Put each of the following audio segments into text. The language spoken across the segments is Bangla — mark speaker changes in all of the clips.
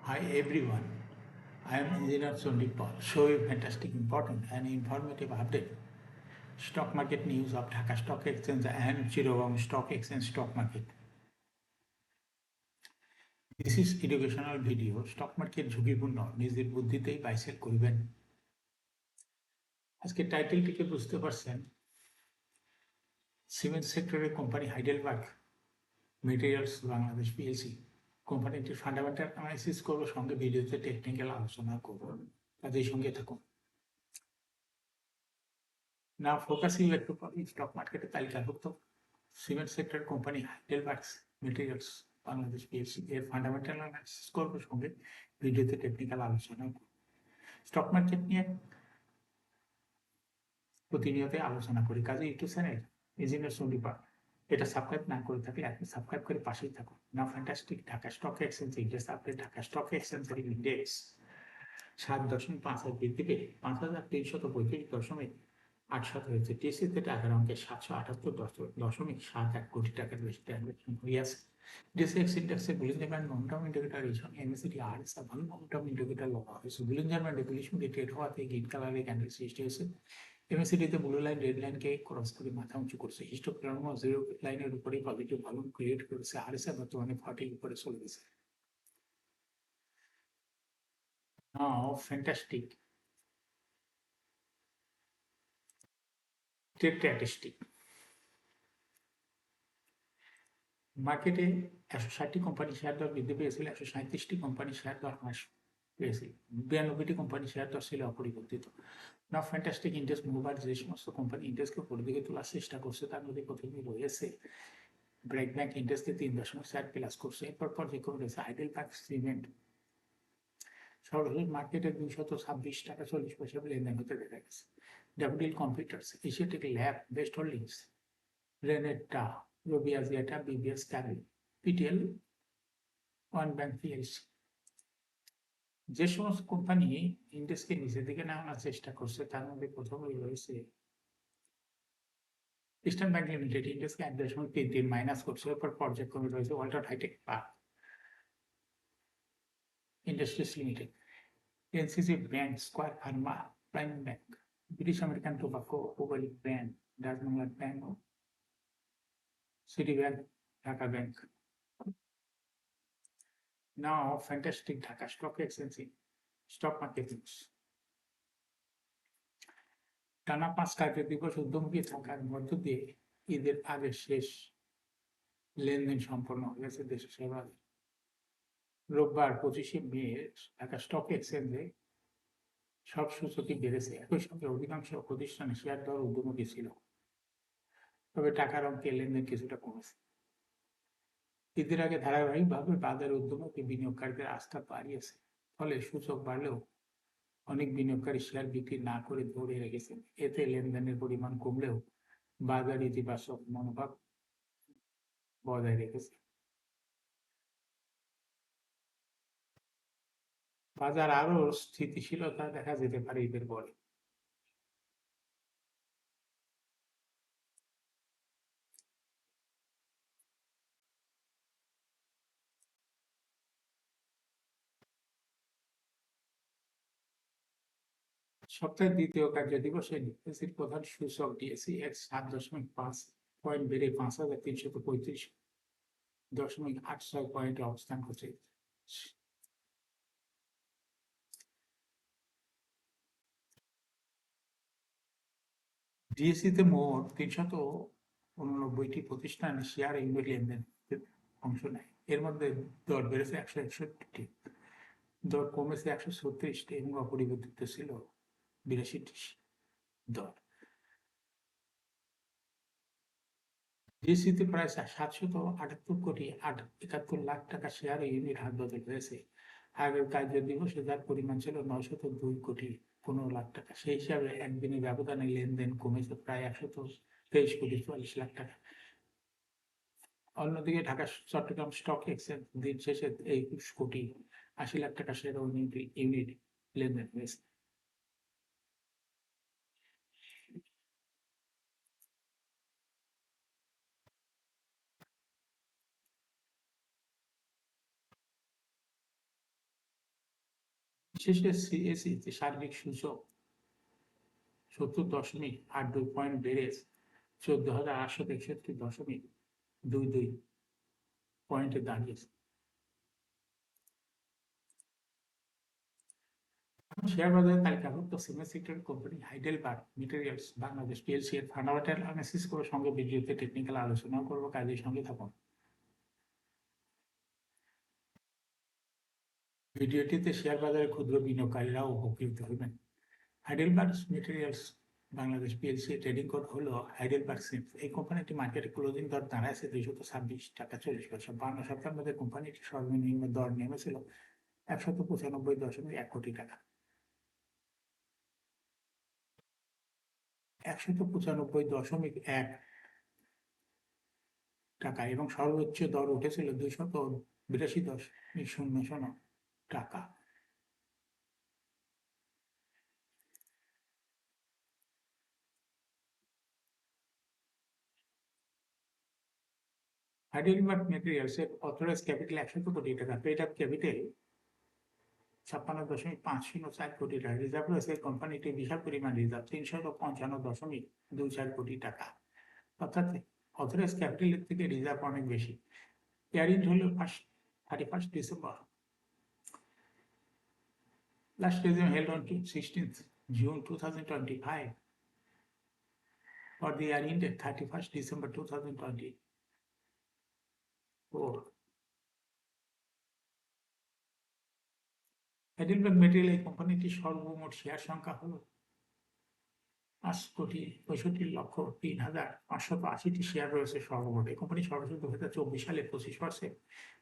Speaker 1: Hi everyone, I am Engineer Sundip Paul. Show you fantastic, important and informative update. Stock market news of Dhaka Stock Exchange and Chittagong Stock Exchange stock market. This is educational video. Stock market ঝুঁকিপূর্ণ নিজের বুদ্ধিতেই বাই সেল করবেন। আজকে টাইটেল থেকে বুঝতে পারছেন সিমেন্ট সেক্টরের company Heidelberg materials Bangladesh PLC কোম্পানিটির ফান্ডামেন্টাল অ্যানালাইসিস করবো, সঙ্গে ভিডিওতে টেকনিক্যাল আলোচনা করবো। কাজেই সঙ্গে থাকুন। Now focusing একটু স্টক মার্কেটে তালিকাভুক্ত cement sector company Heidelberg's materials Bangladesh PLC এর ফান্ডামেন্টাল অ্যানালাইসিস করবো, সঙ্গে ভিডিওতে টেকনিক্যাল আলোচনা করব। স্টক মার্কেট নিয়ে প্রতিনিয়ত আলোচনা করি, কাজে ইউটিউব চ্যানেল ইঞ্জিনিয়ার সন্দীপা এটা সাবস্ক্রাইব না করে থাকলে আপনি সাবস্ক্রাইব করে পাশেই থাকুন। Now fantastic Dhaka stock exchange index update. Dhaka stock এক্সচেঞ্জের ইন্ডেক্স 7.5 বৃদ্ধি পেয়ে 5,335.8 হয়েছে। টিএসসিতে টাকার অঙ্কে 778.71 টাকার বেশি ট্রানজাকশন হইয়াছে। ডিএসএক্স ইন্ডেক্সে বুলিঞ্জার ব্যান্ড মোমেন্টাম ইন্ডিকেটর এই সঙ্গে এমএসিডি আরএসআই ভালো মোমেন্টাম ইন্ডিকেটর লওয়া হয়েছে। বুলিঞ্জার ব্যান্ডে বুলিশ মুডে ট্রেড হওয়াতে গ্রিন কালারের ক্যান্ডেল সৃষ্টি হয়েছে। এমএসিডিতে ব্লু লাইন রেড লাইনকে ক্রস করে মাথা উঁচু করছে। হিস্টোগ্রাম জিরো লাইনের উপরেই পজিটিভ ভলিউম ক্রিয়েট করেছে। আরএসআই বর্তমানে 40 উপরে চলে গেছে। নাও ফ্যান্টাস্টিক ট্রেড স্ট্যাটিস্টিক। মার্কেটে 160টি কোম্পানি শেয়ার দর বৃদ্ধি পেয়েছিল, 137টি কোম্পানি শেয়ার দর হ্রাস পেয়েছিল, 92টি কোম্পানি শেয়ার দর ছিল অপরিবর্তিত। নাও ফ্যান্টাস্টিক ইন্ডেক্স মুভার যে সমস্ত কোম্পানি ইন্ডেক্সকে উপরের দিকে তোলার চেষ্টা করছে তার মধ্যে প্রথমে রয়েছে ব্রেক ব্যাংক ইন্ডেক্সকে 3.4 প্লাস করছে। এরপর পর্যায়ক্রমে রয়েছে হাইডেলবার্গ সিমেন্ট। সর্বশেষ মার্কেটে 226 টাকা 40 পয়সা লেনদেন হতে দেখা গেছে। WDL computers, Asiatic lab, best holdings, Renata, Robi Axiata, BBS ক্যারি, পিটিএল, ওয়ান ব্যাংক পিএলসি। যে সমস্ত কোম্পানি ইন্ডেক্সকে নিচের দিকে নামানোর চেষ্টা করছে তার মধ্যে প্রথমেই রয়েছে ইস্টার্ন ব্যাংক লিমিটেড। ইন্ডেক্সকে 1.33 মাইনাস করছে। এরপর পর্যায়ক্রমে রয়েছে Walton hitech park industries limited, NCC bank, square pharma, prime bank, British American tobacco, ভৌগোলিক bank, Dutch Bangla bank, city bank, Dhaka bank. Now fantastic Dhaka stock exchange stock market news. টানা 5 কার্য দিবস উদ্যমী থাকার মধ্য দিয়ে ঈদের আগে শেষ লেনদেন সম্পন্ন হয়েছে দেশের সেবাদের। রোববার 25শে মে ঢাকা স্টক এক্সচেঞ্জে সব সূচকই বেড়েছে। একই সঙ্গে অধিকাংশ প্রতিষ্ঠানে শেয়ার দর ঊর্ধ্বমুখী ছিল, তবে টাকার অঙ্কে লেনদেন কিছুটা কমেছে। ঈদের আগে ধারাবাহিকভাবে বাজারে ঊর্ধ্বমুখী বিনিয়োগকারীদের আস্থা বাড়িয়েছে, ফলে সূচক বাড়লেও অনেক বিনিয়োগকারী শেয়ার বিক্রি না করে ধরে রেখেছেন। এতে লেনদেনের পরিমাণ কমলেও বাজার ইতিবাচক মনোভাব বজায় রেখেছে। বাজার আরো স্থিতিশীলতা দেখা যেতে পারে ঈদের পরে। সপ্তাহের দ্বিতীয় কার্য দিবসে নিফটির প্রধান সূচক ডিএসইএক্স 7.5 পয়েন্ট বেড়ে 5,335.86 পয়েন্টে অবস্থান করছে। ডিএসইতে মোট 389টি প্রতিষ্ঠানের শেয়ার ইউনিট লেনদেন অংশ নেয়। এর মধ্যে দর বেড়েছে 161টি, দর কমেছে 136টি এবং অপরিবর্তিত ছিল 82টি দর। ডিএসইতে প্রায় 778 কোটি 71 লাখ টাকা শেয়ার ইউনিট হাত বদল হয়েছে। আগের কার্য দিবসে যার পরিমাণ ছিল 902 কোটি 15 লাখ টাকা। সেই হিসাবে একদিনে ব্যবধানে লেনদেন কমেছে প্রায় 123 কোটি 44 লাখ টাকা। অন্যদিকে ঢাকা চট্টগ্রাম স্টক এক্সচেঞ্জ দিন শেষে 21 কোটি 80 লাখ টাকা শেয়ার ইউনিট লেনদেন হয়েছে। শেষে সিএসি সার্বিক সূচক 70.82 পয়েন্ট বেড়ে 14,863.22 পয়েন্টে দাঁড়িয়েছে। শেয়ার বাজারে তালিকাভুক্ত cement sector company Heidelberg materials Bangladesh PLC এর ফান্ডামেন্টাল অ্যানালিসিস করে সঙ্গে ভিডিওতে টেকনিক্যাল আলোচনা করবো, কাজের সঙ্গে থাকুন। ভিডিওটিতে শেয়ার বাজারে ক্ষুদ্র বিনিয়োগকারীরাও উপকৃত হবেন। Heidelberg materials Bangladesh PLC trading code হলো হাইডেলবার্গ সিমস। এই কোম্পানিটি মার্কেটে ক্লোজিং দর দাঁড়াইছে 226.40 টাকা। 52 সপ্তাহের মধ্যে কোম্পানিটির সর্বনিম্ন দর নেমেছিল 195.1 কোটি টাকা। 195.1 টাকা এবং সর্বোচ্চ দর উঠেছিল 282.00 টাকা। হাইডেলবার্গ মেটেরিয়ালস এর অথরাইজ ক্যাপিটাল 100 কোটি টাকা, পেড আপ ক্যাপিটাল 56.504 কোটি টাকা। রিজার্ভ রয়েছে কোম্পানিটির বিশাল পরিমাণ রিজার্ভ 355.24 কোটি টাকা, অর্থাৎ অথরাইজ ক্যাপিটালের থেকে রিজার্ভ অনেক বেশি। ইয়ারিং হলো 31 December. Last exam held on 16th June 2025 for the year ended 31st December 2024. Heidelberg material এই কোম্পানিটির সর্বমোট শেয়ার সংখ্যা হল 5,65,03,580টি শেয়ার রয়েছে সর্বমোট। এই কোম্পানি সর্বশেষ 2024 সালে 25%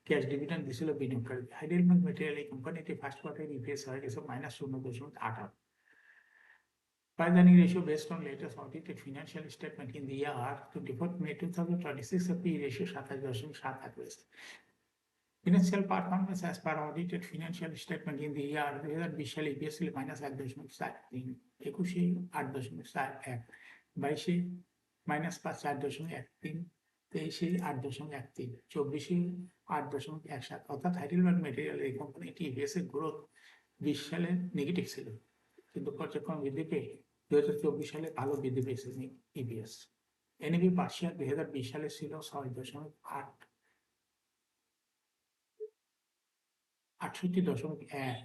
Speaker 1: ক্যাশ ডিভিডেন্ড দিয়েছিল বিনিয়োগকারী। হাইডেলবার্গ মেটেরিয়াল এই কোম্পানিটি ফার্স্ট কোয়ার্টার ইপিএস হয়ে গেছে -0.88। Price-earning ratio based on latest audited financial statement in the year 24 May 2026, the P ratio 27.78 রয়েছে। Financial performance as per audited financial statement in the year 2020 সালে EPS ছিল -1.43, 21-এ 8.41, 22-এ -4.13, 23-এ 8.13, 24-এ 8.17। অর্থাৎ হাইডেলবার্গ মেটেরিয়াল এই কোম্পানিটি EPS এর গ্রোথ 20 সালে নেগেটিভ ছিল, কিন্তু পর্যায়ক্রমে বৃদ্ধি পেয়ে 2024 সালে ভালো বৃদ্ধি পেয়েছে ইপিএস। এনএভি পার শেয়ার 2020 সালে ছিল 6.68, 68.1,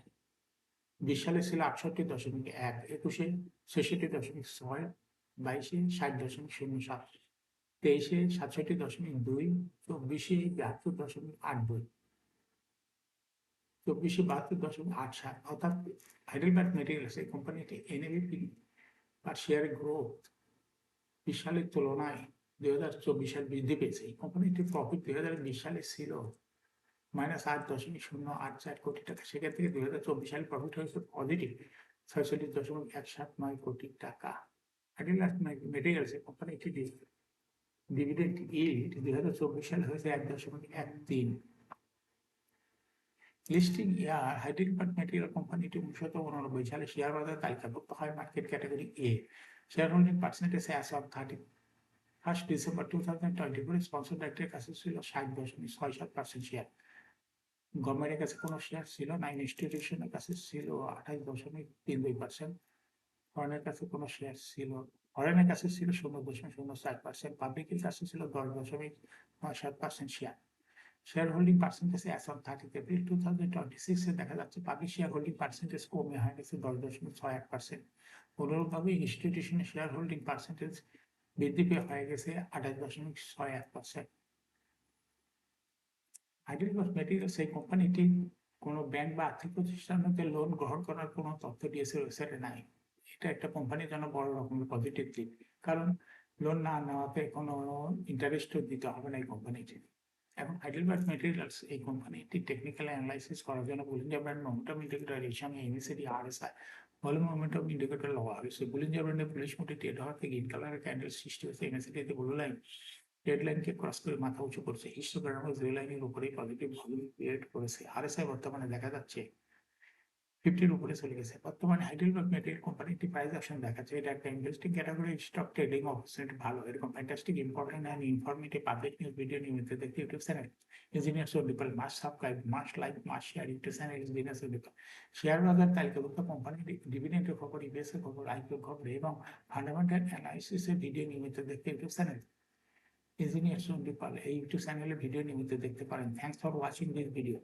Speaker 1: 20 সালে ছিল 68.1, 21-এ 66.6, 22-এ 60.07, 23-এ 67.2, 24-এ 72.82, 24-এ 72.87। অর্থাৎ হাইডেলবার্গ মেটেরিয়ালস এই কোম্পানিটি এনএভি পার শেয়ার গ্রোথ 20 সালের তুলনায় 2024 সাল বৃদ্ধি পেয়েছে। এই কোম্পানিটির প্রফিট 2020 সালে ছিল -8.084 কোটি টাকা, সেখান থেকে 2024 সালে প্রফিট হয়েছে পজিটিভ 46.179 কোটি টাকা। হাইডেলবার্গ মেটেরিয়ালস এই কোম্পানিটির ডিভিডেন্ড ইল্ড 2024 সালে হয়েছে 1.13। লিস্টিং ইয়ার হাইডেলবার্গ মেটেরিয়াল কোম্পানিটি 1989 সালে শেয়ার বাজারে তালিকাভুক্ত হয় market category A. Share holding percentage as of 31 December 2024 sponsor ডাইরেক্টরের কাছে ছিল 60.67% শেয়ার। গভর্নমেন্টের কাছে কোনো শেয়ার ছিল না, ইনস্টিটিউশনের কাছে ছিল 28.32%, ফরেনের কাছে কোনো শেয়ার ছিল, ফরেনের কাছে ছিল 0.04%, পাবলিকের কাছে ছিল 10.97% share. Share holding percentage as on 30 April 2026 এ দেখা যাচ্ছে পাবলিক শেয়ার হোল্ডিং পার্সেন্টেজ কমে হয়ে গেছে 10.61%। অনুরূপভাবে ইনস্টিটিউশনের শেয়ার হোল্ডিং পার্সেন্টেজ বৃদ্ধি পেয়ে হয়ে গেছে 28.61%। হাইডেলবার্গ মেটেরিয়ালস এই কোম্পানিটি কোনো ব্যাংক বা আর্থিক প্রতিষ্ঠান হতে লোন গ্রহণ করার কোনো তথ্য ডিএসএ ওয়েবসাইটে নাই। এটা একটা কোম্পানির জন্য বড় রকমের পজিটিভ দিক, কারণ লোন না নেওয়াতে কোনো ইন্টারেস্টও দিতে হবে না এই কোম্পানিটি। এখন হাইডেলবার্গ মেটেরিয়ালস এই কোম্পানিটি টেকনিক্যাল অ্যানালাইসিস করার জন্য বুলিঞ্জার ব্যান্ড মোমেন্টাম ইন্ডিকেটর এর সঙ্গে MACD RSI volume momentum indicator লাগা হয়েছে। বুলিঞ্জার ব্যান্ডে বুলিশ মোডে ট্রেড হওয়ার থেকে গ্রিন কালারের ক্যান্ডেল সৃষ্টি হয়েছে। এমএসিডিতে ব্লু লাইন ট্রেড লাইনকে ক্রস করে মাথা উঁচু করছে। হিস্টোগ্রামে জিরো লাইনের উপরেই পজিটিভ ভলিউম ক্রিয়েট করেছে। আরএসআই বর্তমানে দেখা যাচ্ছে 50-র উপরে চলে গেছে। বর্তমানে হাইডেলবার্গ মেটেরিয়াল কোম্পানিটি প্রাইস অ্যাকশন দেখাচ্ছে। এটা একটা interesting category stock trading opportunity ভালো। এরকম fantastic important and informative public news video নিয়মিত দেখতে YouTube channel engineers of people must subscribe, must like, must share YouTube channel engineers of people. Share বাজার তালিকাভুক্ত কোম্পানির ডিভিডেন্ডের খবর, ইবিএসের খবর, আইপিও খবর এবং ফান্ডামেন্টাল অ্যানালাইসিসের ভিডিও নিয়মিত দেখতে YouTube channel engineers of people এই ইউটিউব চ্যানেলে ভিডিও নিয়মিত দেখতে পারেন। Thanks for watching this video.